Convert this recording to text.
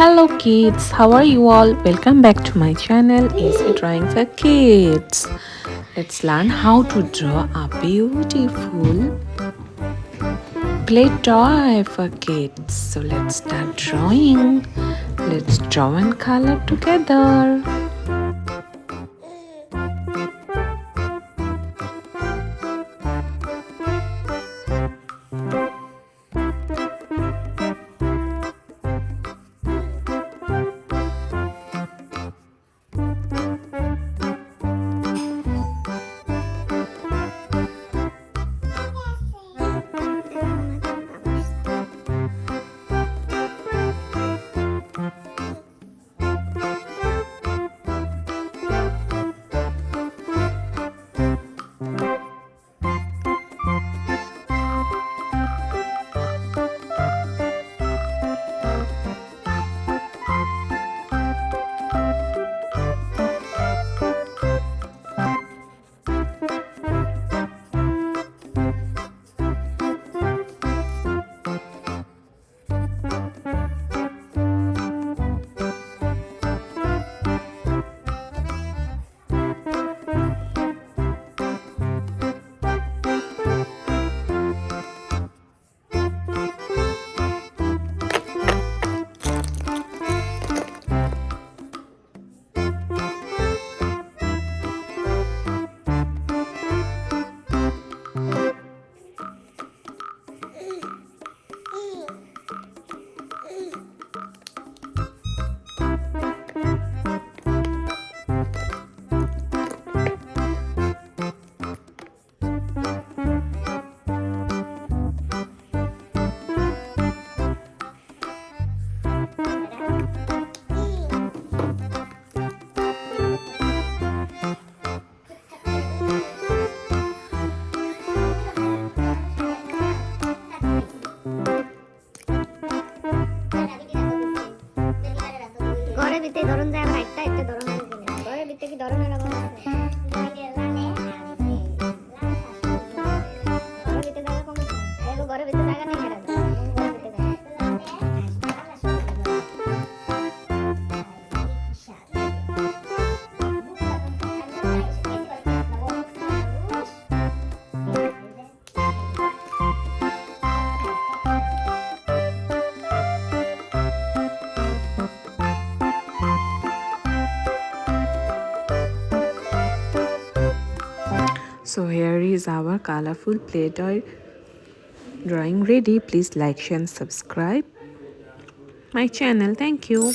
Hello kids, how are you all? Welcome back to my channel Easy Drawing for Kids. Let's learn how to draw a beautiful play toy for kids. So let's start drawing. Let's draw and color together. ঘরের ভিতরে ধরুন যায় লাইটটা একটা ধরনের ঘরের ভিতরে কি ধরনের লাগানো আছে ঘরের ভিতরে জায়গা কম আছে এগো ঘরের ভিতরে জায়গা নেই ঘরের ভিতরে So here is our colorful play toy drawing ready. Please like, share and subscribe my channel. Thank you.